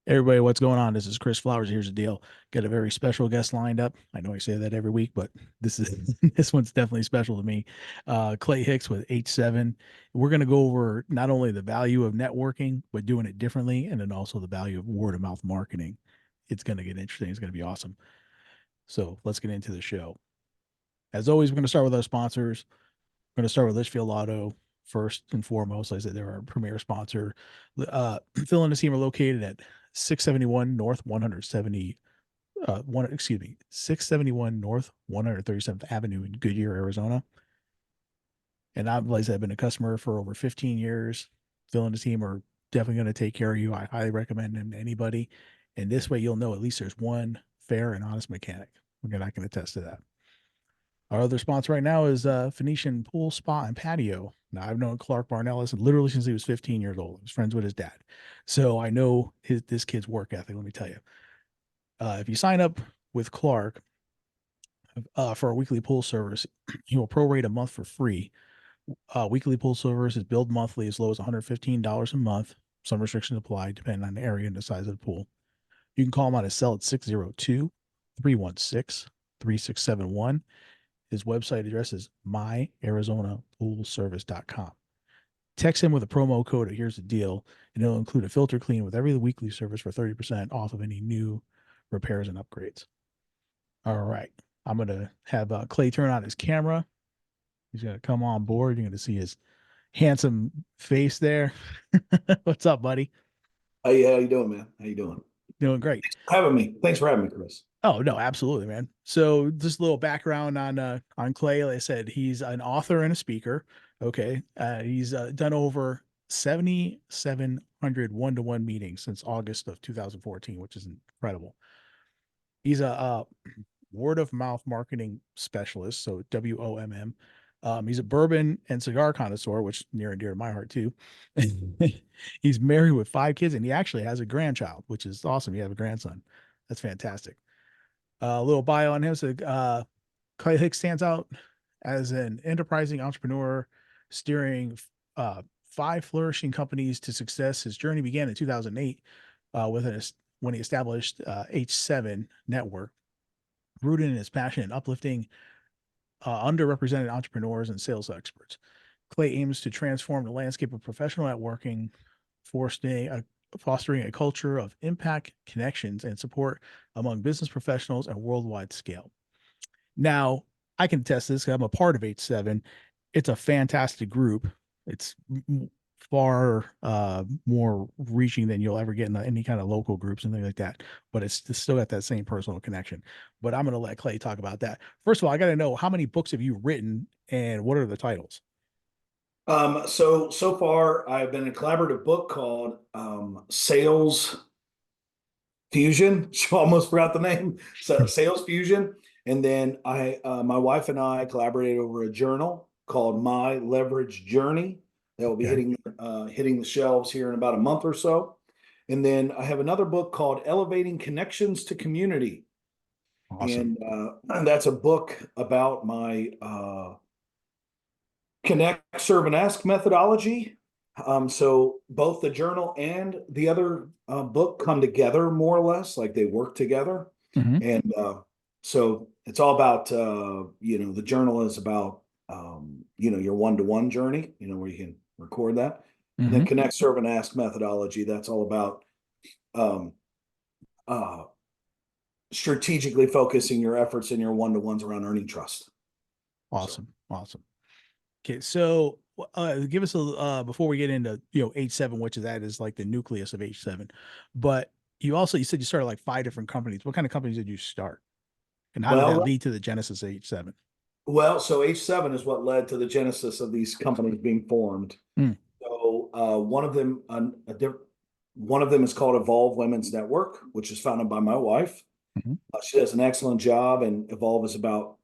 Everybody, what's going on? This is Chris Flowers. Here's the deal. Got a very special guest lined up. I know I say that every week, but this is this one's definitely special to me. Clay Hicks with H7. We're going to go over not only the value of networking, but doing it differently, and then also the value of word of mouth marketing. It's going to get interesting. It's going to be awesome. So let's get into the show. As always, we're going to start with our sponsors. We're going to start with Litchfield Auto first and foremost. Like I said, they're our premier sponsor. Phil and the team are located at 671 North 170 671 North 137th Avenue in Goodyear, Arizona. And I've, like I said, I've been a customer for over 15 years. Phil and the team are definitely going to take care of you. I highly recommend them to anybody. And this way you'll know at least there's one fair and honest mechanic. Again, I can attest to that. Our other sponsor right now is Phoenician Pool Spa and Patio. Now, I've known Clark Barnellis literally since he was 15 years old. I was friends with his dad. So I know this kid's work ethic, let me tell you. If you sign up with Clark for a weekly pool service, he will prorate a month for free. Weekly pool service is billed monthly as low as $115 a month. Some restrictions apply depending on the area and the size of the pool. You can call him on his cell at 602 316 3671. His website address is myarizonapoolservice.com. Text him with a promo code. Here's the deal, and it'll include a filter clean with every weekly service for 30% off of any new repairs and upgrades. All right. I'm going to have Clay turn on his camera. He's going to come on board. You're going to see his handsome face there. What's up, buddy? Hey, how you doing, man? How you doing? Doing great. Thanks for having me, Chris. Oh no, absolutely, man. So just a little background on Clay. Like I said, he's an author and a speaker. Okay, he's done over 7,700 one-to-one meetings since August of 2014, which is incredible. He's a word of mouth marketing specialist, so WOMM. He's a bourbon and cigar connoisseur, which near and dear to my heart too. He's married with 5 kids, and he actually has a grandchild, which is awesome. He has a grandson. That's fantastic. A little bio on him. So, Clay Hicks stands out as an enterprising entrepreneur, steering 5 flourishing companies to success. His journey began in 2008 when he established H7 Network, rooted in his passion in uplifting underrepresented entrepreneurs and sales experts. Clay aims to transform the landscape of professional networking, fostering a culture of impact, connections, and support among business professionals at worldwide scale. Now, I can attest this because I'm a part of H7. It's a fantastic group. It's far more reaching than you'll ever get in any kind of local groups and things like that. But it's still got that same personal connection. But I'm going to let Clay talk about that. First of all, I got to know, how many books have you written and what are the titles? So far I've been in a collaborative book called Sales Fusion. I almost forgot the name. So Sales Fusion. And then my wife and I collaborated over a journal called My Leverage Journey that will be Okay. hitting the shelves here in about a month or so. And then I have another book called Elevating Connections to Community. Awesome. And that's a book about my connect, serve, and ask methodology. So both the journal and the other book come together more or less, like they work together. Mm-hmm. And so it's all about, the journal is about, your one-to-one journey, where you can record that. And Mm-hmm. then connect, serve, and ask methodology. That's all about um, uh, strategically focusing your efforts in your one-to-ones around earning trust. So. Awesome. Awesome. Okay, so give us a before we get into H7, which is like the nucleus of H7. But you said you started like 5 different companies. What kind of companies did you start, and how did that Well, lead to the genesis of H7? so H7 is what led to the genesis of these companies being formed. Mm. So one of them is called Evolve Women's Network, which is founded by my wife. Mm-hmm. She does an excellent job, and Evolve is about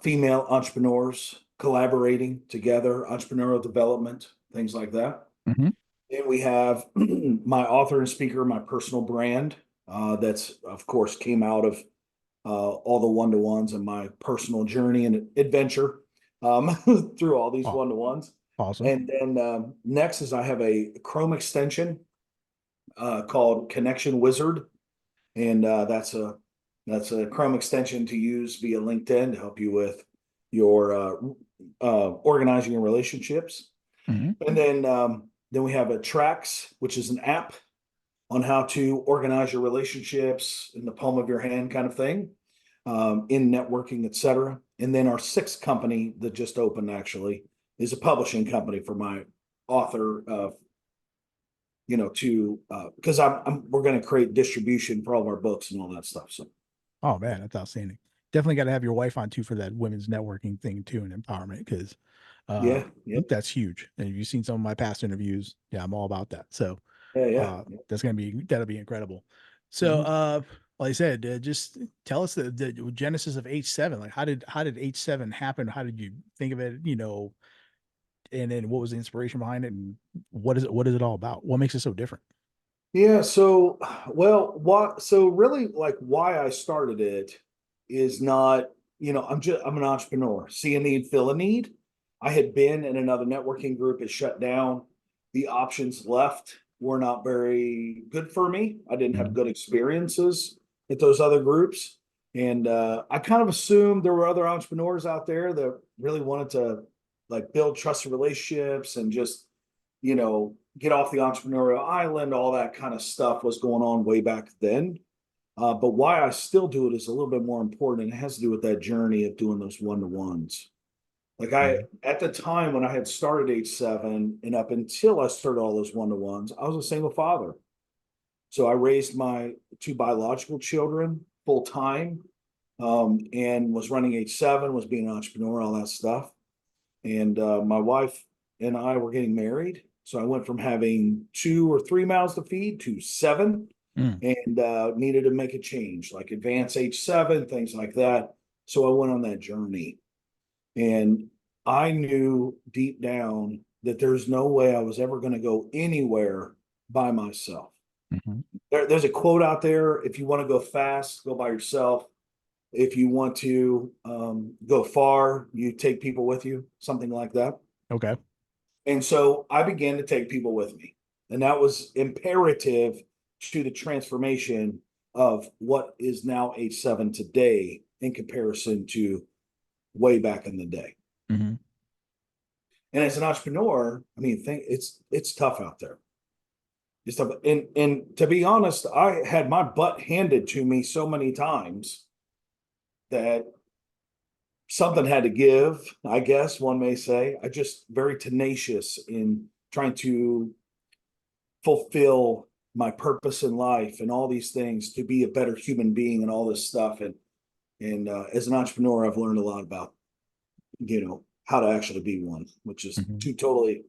female entrepreneurs collaborating together, entrepreneurial development, things like that. Mm-hmm. Then we have my author and speaker, my personal brand. That's of course came out of all the one-to-ones and my personal journey and adventure through all these Oh, one-to-ones. awesome. And then next is I have a Chrome extension called Connection Wizard, and that's a Chrome extension to use via LinkedIn to help you with your organizing your relationships. Mhm. And then we have a Tracks, which is an app on how to organize your relationships in the palm of your hand, kind of thing, in networking, etc. And then our sixth company that just opened actually is a publishing company for my author to because we're going to create distribution for all of our books and all that stuff. So Oh man, that's outstanding. Definitely got to have your wife on too for that women's networking thing too and empowerment because yeah, yeah, that's huge. And if you've seen some of my past interviews, yeah, I'm all about that. So yeah, yeah. that'll be incredible. So Mhm. like I said, just tell us the genesis of H7. Like how did H7 happen? How did you think of it? And then what was the inspiration behind it? And what is it all about? What makes it so different? Yeah, so really like why I started it is not, I'm an entrepreneur. See a need, fill a need. I had been in another networking group, it shut down. The options left were not very good for me. I didn't have Mhm. good experiences at those other groups. And I kind of assumed there were other entrepreneurs out there that really wanted to like build trusted relationships and just get off the entrepreneurial island, all that kind of stuff was going on way back then. But why I still do it is a little bit more important, and it has to do with that journey of doing those one-to-ones. Like Mhm. at the time when I had started H7 and up until I started all those one-to-ones, I was a single father. So I raised my two biological children full time, and was running H7, was being an entrepreneur, all that stuff. And my wife and I were getting married. So I went from having 2 or 3 mouths to feed to seven, Mm. and needed to make a change, like advance H7, things like that. So I went on that journey. And I knew deep down that there's no way I was ever going to go anywhere by myself. Mhm. There's a quote out there: if you want to go fast, go by yourself. If you want to go far, you take people with you, something like that. Okay. And so I began to take people with me. And that was imperative to the transformation of what is now H7 today in comparison to way back in the day. Mhm. And as an entrepreneur, I mean, it's tough out there. It's tough. And to be honest, I had my butt handed to me so many times that something had to give, I guess one may say. I just very tenacious in trying to fulfill my purpose in life and all these things to be a better human being and all this stuff. And as an entrepreneur, I've learned a lot about how to actually be one, which is Mhm. two totally.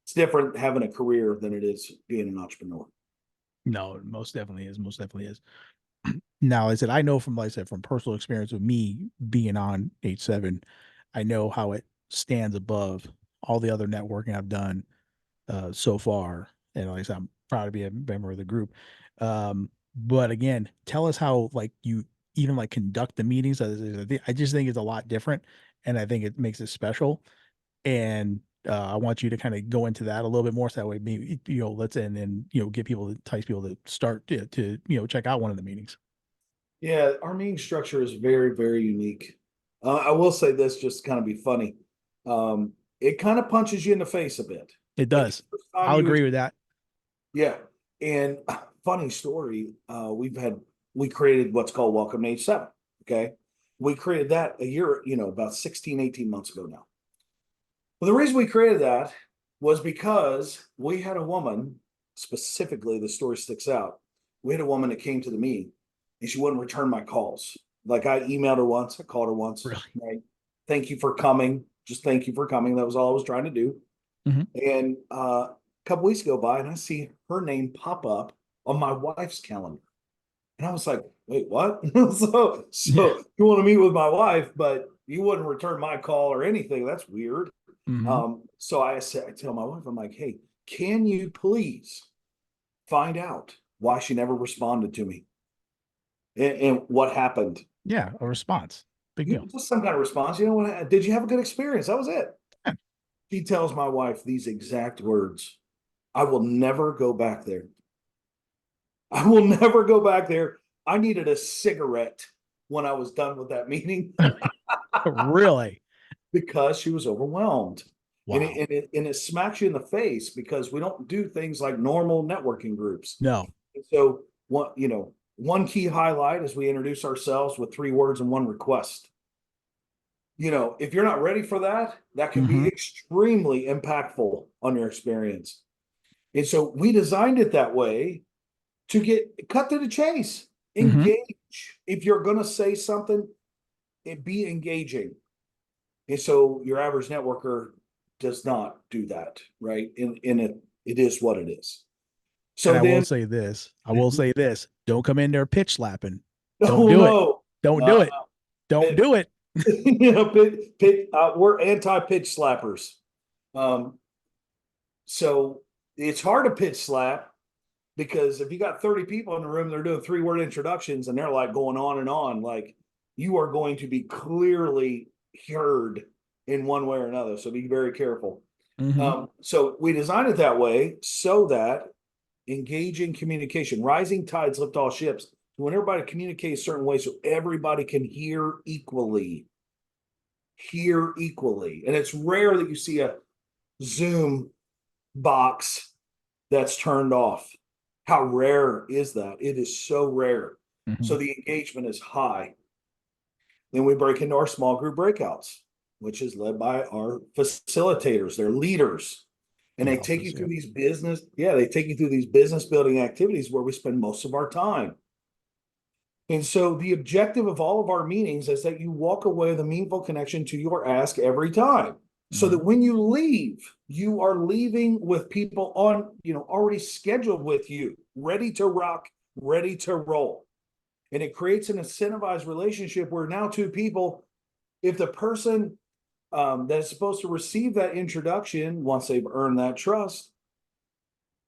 It's different having a career than it is being an entrepreneur. No, it most definitely is. Most definitely is. Now, I said I know from like I said from personal experience with me being on H7, I know how it stands above all the other networking I've done so far. And like I said, I'm proud to be a member of the group. But again, tell us how like you even like conduct the meetings. I just think it's a lot different, and I think it makes it special. And I want you to kind of go into that a little bit more, so that way maybe let's and then get people to entice people to start to check out one of the meetings. Yeah, our meeting structure is very, very unique. I will say this just to kind of be funny. It kind of punches you in the face a bit. It Like the does. first time I'll agree with that. yeah. And funny story, we created what's called Welcome to H7. Okay. We created that a year, about 16, 18 months ago now. Well, the reason we created that was because we had a woman, specifically, the story sticks out. We had a woman that came to the meeting and she wouldn't return my calls. Like I emailed her once, I called her once, Really. right? Thank you for coming. Just thank you for coming. That was all I was trying to do. Hmm. And a couple weeks go by and I see her name pop up on my wife's calendar. And I was like, wait, what? Yeah. So you want to meet with my wife, but you wouldn't return my call or anything. That's weird. Hmm. So I tell my wife, I'm like, hey, can you please find out why she never responded to me and what happened? Yeah. A response. Big deal. Just some kind of response. You know what? Did you have a good experience? That was it. Yeah. She tells my wife these exact words: I will never go back there. I will never go back there. I needed a cigarette when I was done with that meeting Really? because she was overwhelmed. Wow. And it smacks you in the face because we don't do things like normal networking groups. No. And so one key highlight is we introduce ourselves with 3 words and one request. If you're not ready for that, that can be Hmm. extremely impactful on your experience. And so we designed it that way to get cut to the chase, Hmm. engage. If you're going to say something, it be engaging. And so your average networker does not do that, right? In it is what it is. And So then, I will say this, don't come in there pitch slapping. Don't oh do it. no, Don't do no, it. Don't no. do it. We're anti pitch slappers. Um, so it's hard to pitch slap because if you got 30 people in the room, they're doing 3 word introductions and they're like going on and on, like you are going to be clearly heard in one way or another. So be very careful. Hmm. So we designed it that way so that engaging communication, rising tides lift all ships. When everybody communicates a certain way, so everybody can hear equally. And it's rare that you see a Zoom box that's turned off. How rare is that? It is so rare. Hmm. So the engagement is high. Then we break into our small group breakouts, which is led by our facilitators. They're leaders. And The they take alphas. you Yeah. through these they take you through these business building activities where we spend most of our time. And so the objective of all of our meetings is that you walk away with a meaningful connection to your ask every time. So that Hmm. when you leave, you are leaving with people already scheduled with you, ready to rock, ready to roll. And it creates an incentivized relationship where now two people, if the person that is supposed to receive that introduction, once they've earned that trust,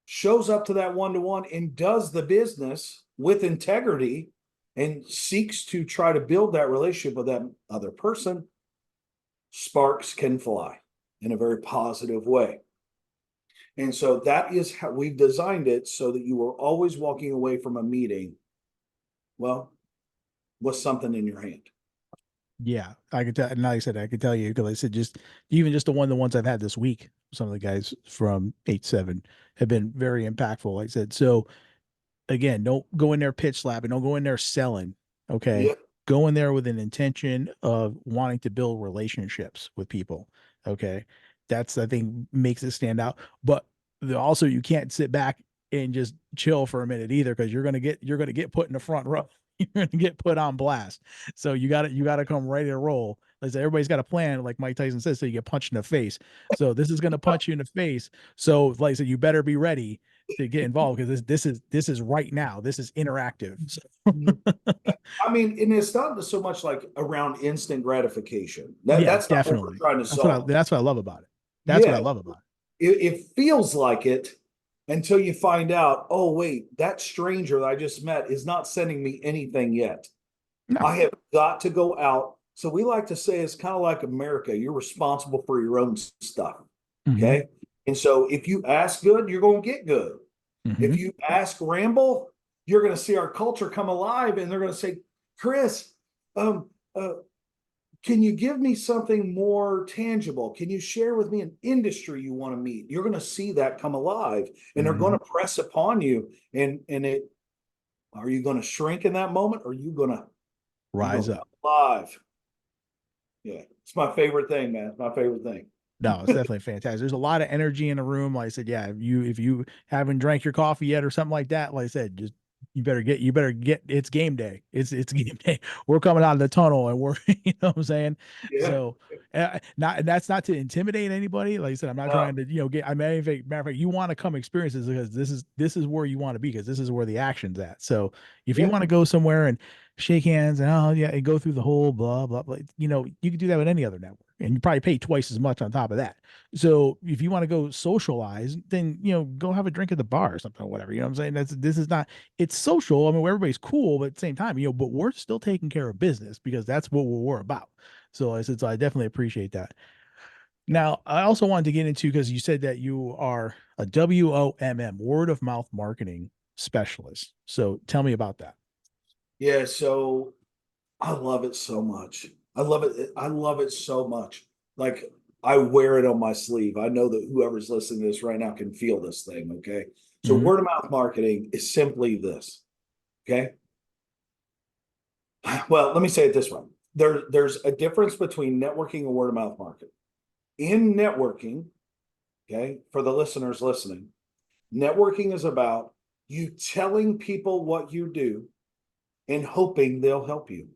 shows up to that one-to-one and does the business with integrity and seeks to try to build that relationship with that other person, sparks can fly in a very positive way. And so that is how we've designed it so that you are always walking away from a meeting, well, with something in your hand. Yeah, I could tell. And like I said, I could tell you because I said just the ones I've had this week. Some of the guys from 8-7 have been very impactful. Like I said, so again, don't go in there pitch slapping. Don't go in there selling. Okay. Yeah. Go in there with an intention of wanting to build relationships with people. Okay. That's, I think, makes it stand out. But also, you can't sit back and just chill for a minute either because you're gonna get put in the front row. You're gonna get put on blast. So you gotta come ready to roll. Like I said, everybody's got a plan, like Mike Tyson says, so you get punched in the face. So this is gonna punch you in the face. So like I said, you better be ready to get involved because this is right now. This is interactive. So, I mean, and it's not so much like around instant gratification. yeah, That's not what we're definitely. trying to That's what I solve. that's what I love about it. That's what I Yeah, love about it feels like it until you find out, oh, wait, that stranger that I just met is not sending me anything yet. it. No. I have got to go out. So we like to say it's kind of like America. You're responsible for your own stuff. Hmm. Okay. And so if you ask good, you're going to get good. Hmm. If you ask ramble, you're going to see our culture come alive and they're going to say, Chris, um, uh, can you give me something more tangible? Can you share with me an industry you want to meet? You're going to see that come alive and they're going Hmm. to press upon you. And it, are you going to shrink in that moment? Or are you Rise going to up. come alive? Yeah. It's my favorite thing, man. It's my favorite thing. No, it's definitely fantastic. There's a lot of energy in the room. Like I said, yeah, if you haven't drank your coffee yet or something like that, like I said, just you better get it's game day. It's game day. We're coming out of the tunnel and we're you know what I'm saying? Yeah. So not that's not to intimidate anybody. Like I said, I'm not Uh, trying to, get I mean matter of fact, you want to come experience this because this is where you want to be because this is where the action's at. So if you yeah. want to go somewhere and shake hands and oh yeah, and go through the whole blah blah blah. You can do that with any other network, and you probably pay twice as much on top of that. So if you want to go socialize, then go have a drink at the bar or something or whatever. You know what I'm saying? This is not it's social. I mean, where everybody's cool, but at the same time, but we're still taking care of business because that's what we're about. So I said, so I definitely appreciate that. Now, I also wanted to get into because you said that you are a WOMM, word of mouth marketing specialist. So tell me about that. Yeah, so I love it so much. I love it. I love it so much. Like I wear it on my sleeve. I know that whoever's listening to this right now can feel this thing. Okay. So Mm-hmm. word of mouth marketing is simply this. Okay. Well, let me say it this way. There's a difference between networking and word of mouth marketing. In networking, okay, for the listeners listening, networking is about you telling people what you do and hoping they'll help you.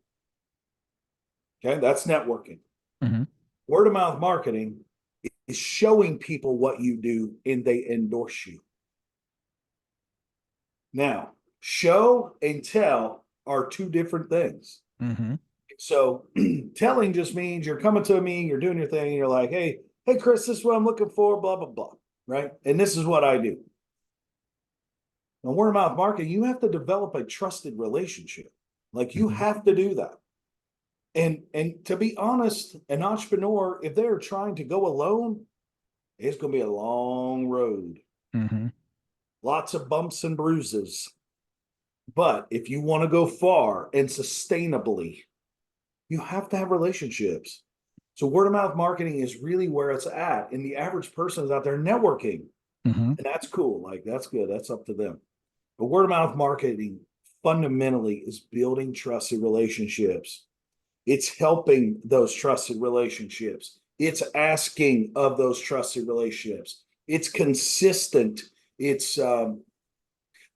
Okay, that's networking. Mm-hmm. Word of mouth marketing is showing people what you do and they endorse you. Now, show and tell are two different things. Mm-hmm. So telling just means you're coming to me, you're doing your thing, and you're like, hey, Chris, this is what I'm looking for, blah, blah, blah. Right. And this is what I do. Now, word of mouth marketing, you have to develop a trusted relationship. Like you Mm-hmm. have to do that. And to be honest, an entrepreneur, if they're trying to go alone, it's going to be a long road, Mm-hmm. lots of bumps and bruises. But if you want to go far and sustainably, you have to have relationships. So word of mouth marketing is really where it's at. And the average person is out there networking. Mm-hmm. And that's cool. Like that's good. That's up to them. But word of mouth marketing fundamentally is building trusted relationships. It's helping those trusted relationships. It's asking of those trusted relationships. It's consistent. It's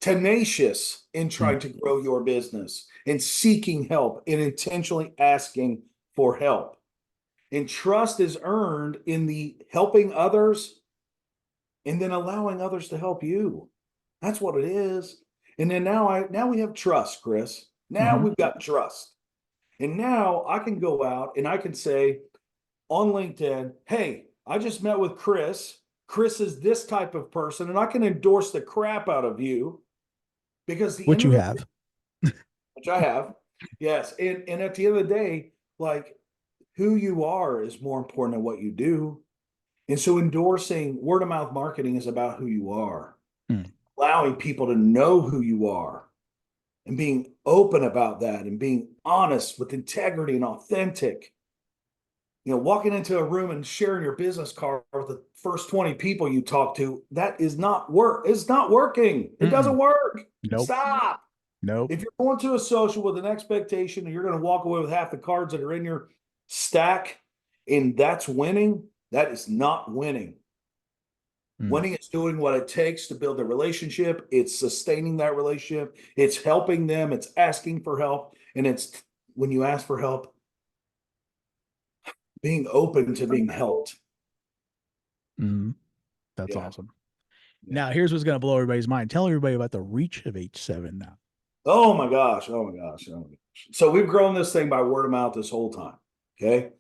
tenacious in trying to grow your business and seeking help and intentionally asking for help. And trust is earned in the helping others and then allowing others to help you. That's what it is. And then now we have trust, Chris. Now Mm-hmm. we've got trust. And now I can go out and I can say on LinkedIn, hey, I just met with Chris. Chris is this type of person, and I can endorse the crap out of you because the What end you of the have. which I have, yes. And at the end of the day, like who you are is more important than what you do. And so endorsing word of mouth marketing is about who you are, Mm. allowing people to know who you are and being open about that and being honest with integrity and authentic. Walking into a room and sharing your business card with the first 20 people you talk to, that is not work. It's not working. It Mm-mm. doesn't work. Nope. Stop. Nope. If you're going to a social with an expectation and you're going to walk away with half the cards that are in your stack and that's winning, that is not winning. Mm. Winning is doing what it takes to build a relationship. It's sustaining that relationship. It's helping them. It's asking for help. And it's when you ask for help, being open to being helped. Mm. That's Yeah. awesome. Yeah. Now, here's what's going to blow everybody's mind. Tell everybody about the reach of H7 now. Oh my gosh. Oh my gosh. Oh my gosh. So we've grown this thing by word of mouth this whole time. Okay.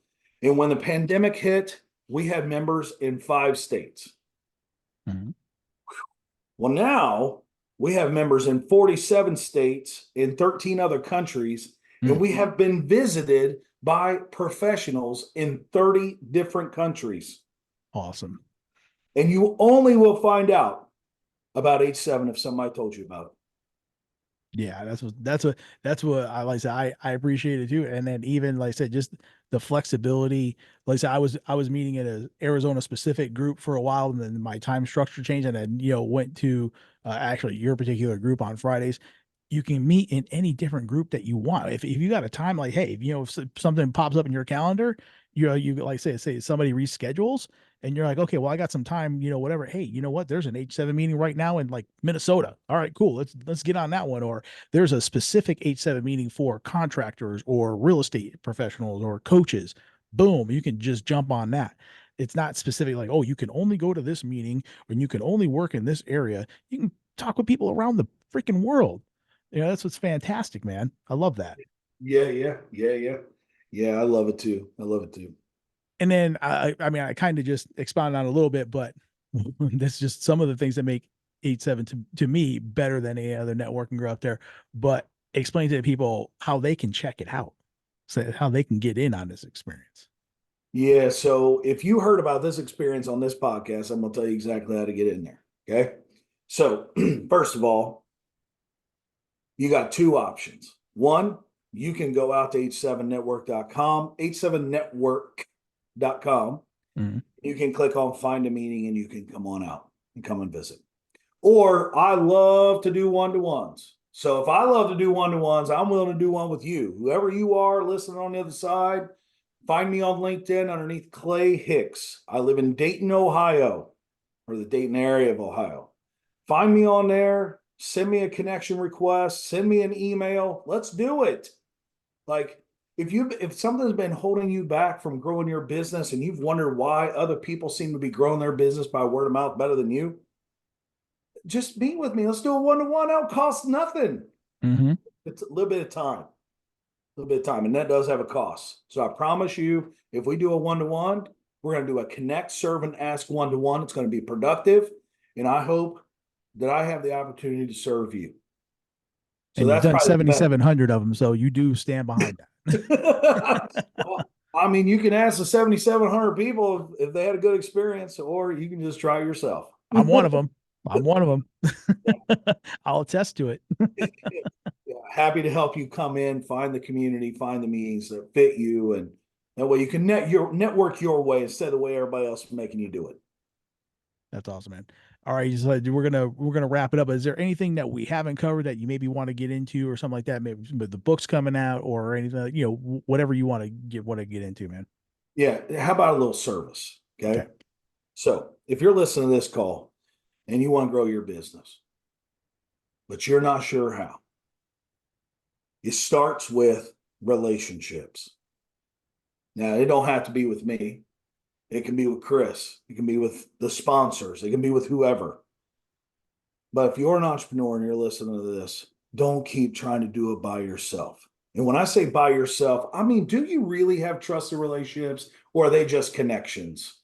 And when the pandemic hit, we had members in 5 states. Mm-hmm. Well, now we have members in 47 states in 13 other countries, and Mm. we have been visited by professionals in 30 different countries. Awesome. And you only will find out about H7 if somebody told you about it. Yeah, that's what I like I said. I appreciate it too. And then even like I said, just the flexibility. Like I said, I was meeting at a Arizona specific group for a while, and then my time structure changed, and then went to actually your particular group on Fridays. You can meet in any different group that you want. If you got a time, like hey, if something pops up in your calendar, you like say somebody reschedules, and you're like, okay, well, I got some time, whatever. Hey, you know what? There's an H7 meeting right now in like Minnesota. All right, cool. Let's get on that one. Or there's a specific H7 meeting for contractors or real estate professionals or coaches. Boom, you can just jump on that. It's not specific like, oh, you can only go to this meeting and you can only work in this area. You can talk with people around the freaking world. That's what's fantastic, man. I love that. Yeah, yeah, yeah, yeah. Yeah, I love it too. I love it too. And then I mean, I kind of just expounded on a little bit, but that's just some of the things that make 8-7 to me better than any other networking group out there. But explain to the people how they can check it out, so how they can get in on this experience. Yeah, so if you heard about this experience on this podcast, I'm going to tell you exactly how to get in there. Okay. So, first of all, you got two options. One, you can go out to h7network.com, h7network.com. Mm-hmm. You can click on find a meeting and you can come on out and come and visit. Or I love to do one-to-ones. So if I love to do one-to-ones, I'm willing to do one with you. Whoever you are listening on the other side, find me on LinkedIn underneath Clay Hicks. I live in Dayton, Ohio, or the Dayton area of Ohio. Find me on there, send me a connection request, send me an email. Let's do it. Like if something's been holding you back from growing your business and you've wondered why other people seem to be growing their business by word of mouth better than you, just meet with me. Let's do a one-to-one. It'll cost nothing. Mm-hmm. It's a little bit of time. A little bit of time. And that does have a cost. So I promise you, if we do a one-to-one, we're going to do a connect, serve, and ask one-to-one. It's going to be productive. And I hope that I have the opportunity to serve you. So And you've that's done probably the best. 7,700 of them, so you do stand behind that. Well, I mean, you can ask the 7,700 people if they had a good experience, or you can just try it yourself. I'm one of them. I'm one of them. I'll attest to it. Yeah, happy to help you come in, find the community, find the meetings that fit you, and that way you can network your way instead of the way everybody else is making you do it. That's awesome, man. All right, so we're gonna wrap it up. Is there anything that we haven't covered that you maybe want to get into or something like that? Maybe with the books coming out or anything, whatever you want to get into, man. Yeah, how about a little service? Okay. Okay. So if you're listening to this call and you want to grow your business, but you're not sure how, it starts with relationships. Now, it don't have to be with me. It can be with Chris. It can be with the sponsors. It can be with whoever. But if you're an entrepreneur and you're listening to this, don't keep trying to do it by yourself. And when I say by yourself, I mean, do you really have trusted relationships or are they just connections?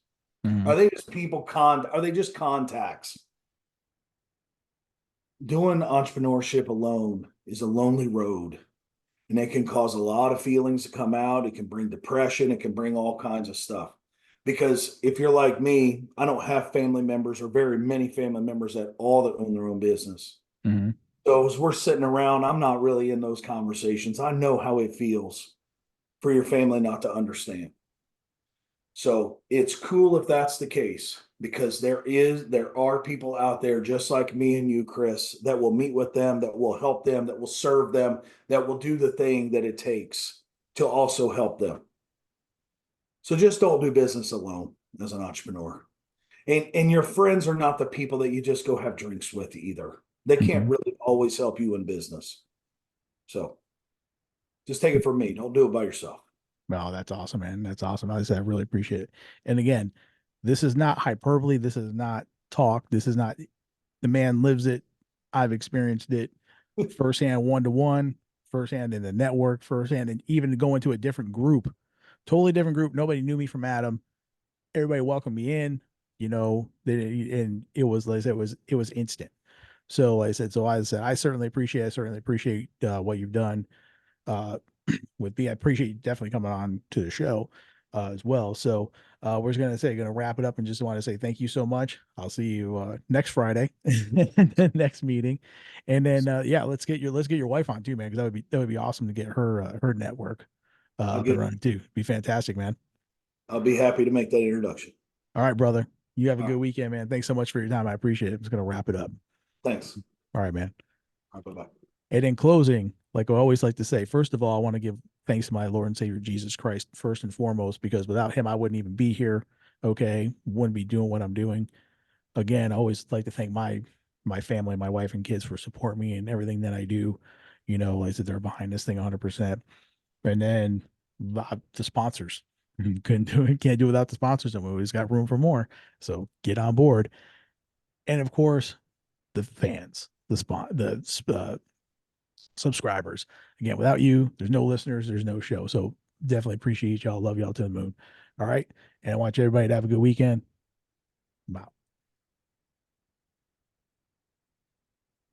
Mm-hmm. Are they just are they just contacts? Doing entrepreneurship alone is a lonely road and it can cause a lot of feelings to come out. It can bring depression. It can bring all kinds of stuff. Because if you're like me, I don't have family members or very many family members at all that own their own business. Mm-hmm. So as we're sitting around, I'm not really in those conversations. I know how it feels for your family not to understand. So it's cool if that's the case because there are people out there just like me and you, Chris, that will meet with them, that will help them, that will serve them, that will do the thing that it takes to also help them. So just don't do business alone as an entrepreneur. And your friends are not the people that you just go have drinks with either. They can't Mm-hmm. really always help you in business. So just take it from me. Don't do it by yourself. No, that's awesome, man. That's awesome. I said I really appreciate it. And again, this is not hyperbole. This is not talk. This is not the man lives it. I've experienced it firsthand, one-to-one, firsthand in the network, firsthand, and even to go into a different group, totally different group. Nobody knew me from Adam. Everybody welcomed me in, and it was like I said, it was instant. So like I said, I certainly appreciate what you've done. With me. I appreciate you definitely coming on to the show as well. So we're just gonna wrap it up and just want to say thank you so much. I'll see you next Friday, the next meeting, and then yeah, let's get your wife on too, man, because that would be awesome to get her network I'll up and get running too. Be fantastic, man. I'll be happy to make that introduction. All right, brother. You have a All good right. weekend, man. Thanks so much for your time. I appreciate it. I'm just gonna wrap it up. Thanks. All right, man. All right, bye-bye. And in closing, like I always like to say, first of all, I want to give thanks to my Lord and Savior Jesus Christ first and foremost, because without him, I wouldn't even be here. Okay, wouldn't be doing what I'm doing. Again, I always like to thank my family, my wife and kids for supporting me and everything that I do. Like I said, they're behind this thing 100%. And then the sponsors. Couldn't do it, can't do it without the sponsors, and we always got room for more. So get on board. And of course, the fans, the subscribers. Again, without you, there's no listeners, there's no show. So definitely appreciate y'all. Love y'all to the moon. All right. And I want everybody to have a good weekend. Bye.